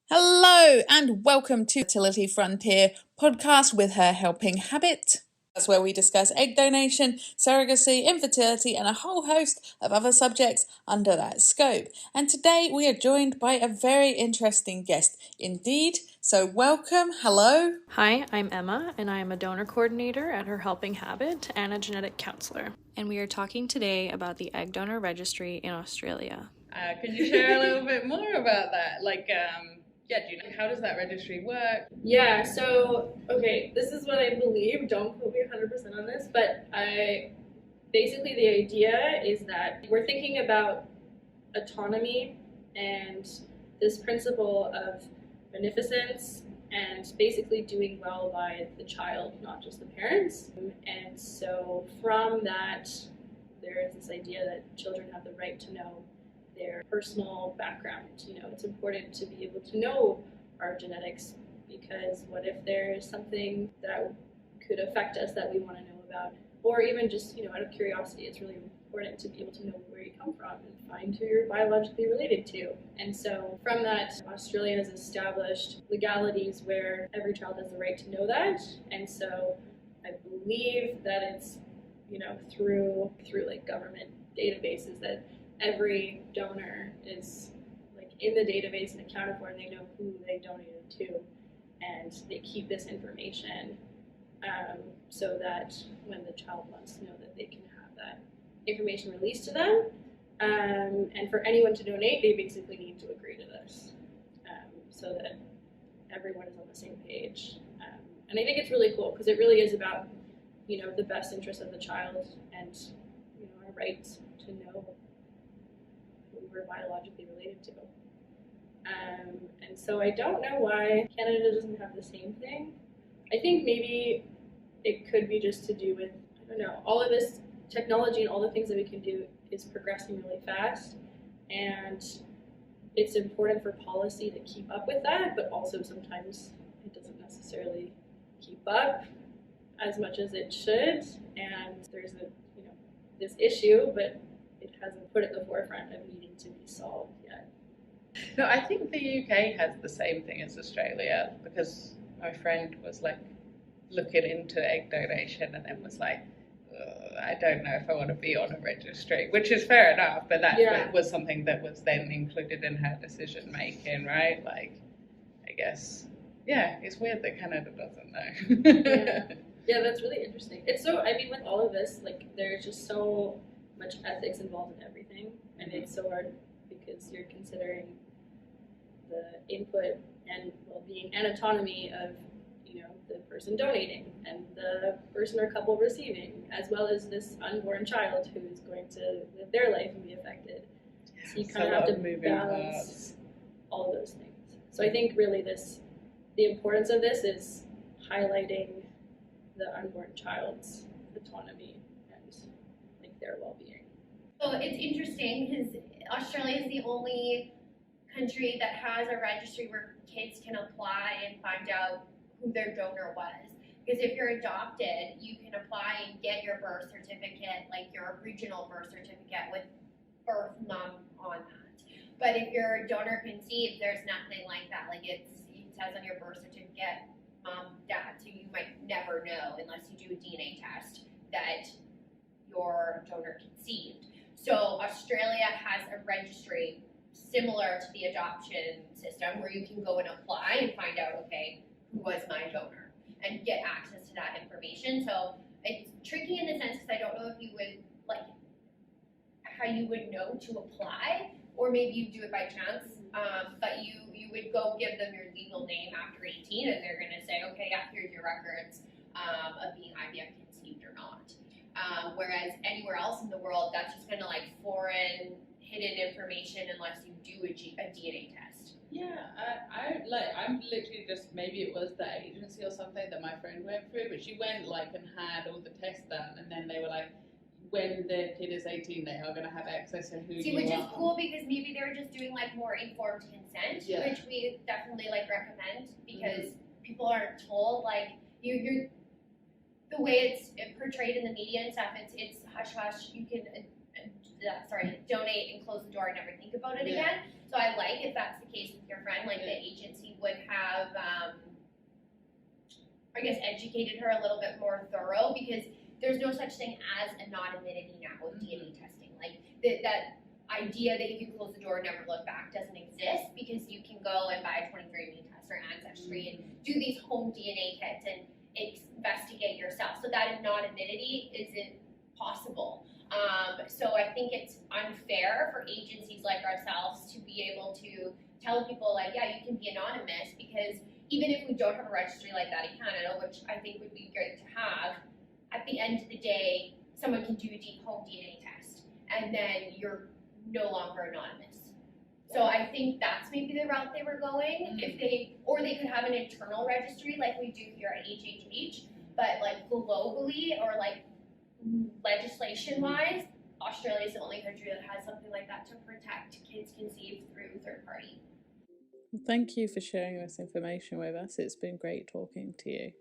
Hello and welcome to Fertility Frontier podcast with her helping habit. That's where we discuss egg donation, surrogacy, infertility and a whole host of other subjects under that scope. And today we are joined by a very interesting guest indeed. So welcome, hello. Hi, I'm Emma and I am a donor coordinator at Her Helping Habit and a genetic counselor. And we are talking today about the Egg Donor Registry in Australia. Can you share a little bit more about that? Do you know how does that registry work? Yeah, so, this is what I believe. Don't quote me 100% on this, but basically the idea is that we're thinking about autonomy and this principle of beneficence and basically doing well by the child, not just the parents. And so from that, there is this idea that children have the right to know their personal background. It's important to be able to know our genetics, because what if there's something that could affect us that we want to know about, or even just out of curiosity. It's really important to be able to know where you come from and find who you're biologically related to. And so from that, Australia has established legalities where every child has the right to know that. And so I believe that it's through like government databases that every donor is like in the database and accounted for, and they know who they donated to, and they keep this information so that when the child wants to know, that they can have that information released to them. And for anyone to donate, they basically need to agree to this so that everyone is on the same page. And I think it's really cool because it really is about the best interest of the child and our right to know who we're biologically related to. And so I don't know why Canada doesn't have the same thing. I think maybe it could be just to do with, all of this technology and all the things that we can do is progressing really fast. And it's important for policy to keep up with that, but also sometimes it doesn't necessarily keep up as much as it should. And there's this issue, but it hasn't put at the forefront of needing to be solved yet. No, I think the UK has the same thing as Australia, because my friend was like looking into egg donation and then was like, I don't know if I want to be on a registry, which is fair enough, but that was something that was then included in her decision making, right? Like, I guess, it's weird that Canada doesn't know. Yeah, that's really interesting. It's so, with all of this, there's just so much ethics involved in everything, and it's so hard because you're considering the input and well-being and autonomy of the person donating and the person or couple receiving, as well as this unborn child who is going to live their life and be affected. So you kind of have to balance all of those things. So I think really the importance of this is highlighting the unborn child's autonomy and their well-being. So it's interesting because Australia is the only country that has a registry where kids can apply and find out who their donor was. Because if you're adopted, you can apply and get your birth certificate, like your original birth certificate with birth mom on that. But if you're a donor conceived, there's nothing like that. It says on your birth certificate, mom, dad, so you might never know unless you do a DNA test that your donor conceived. So Australia has a registry similar to the adoption system where you can go and apply and find out, who was my donor and get access to that information. So it's tricky in the sense because I don't know if you would, how you would know to apply, or maybe you do it by chance, but you would go give them your legal name after 18 and they're going to say, here's your records of being IVF conceived or not. Whereas anywhere else in the world, that's just kind of foreign, hidden information unless you do a DNA test. Yeah, I'm literally just, maybe it was the agency or something that my friend went through, but she went and had all the tests done, and then they were like, when the kid is 18, they are going to have access to who you are. Which is cool because maybe they're just doing more informed consent, which we definitely recommend, because people aren't told you're the way it's portrayed in the media and stuff. It's hush hush. You can donate and close the door and never think about it again. So I if that's the case with your friend, like the agency would have, I guess, educated her a little bit more thorough, because there's no such thing as anonymity now with DNA testing. Like that idea that you can close the door and never look back doesn't exist, because you can go and buy a 23andMe test or Ancestry and do these home DNA kits and investigate yourself. So that anonymity isn't possible. So I think it's unfair for agencies like ourselves to be able to tell people, like, yeah, you can be anonymous, because even if we don't have a registry like that in Canada, which I think would be great to have, at the end of the day, someone can do a deep home DNA test, and then you're no longer anonymous. So I think that's maybe the route they were going. If they, or they could have an internal registry like we do here at HHH, but like globally or like legislation-wise, Australia is the only country that has something like that to protect kids conceived through third party. Thank you for sharing this information with us. It's been great talking to you.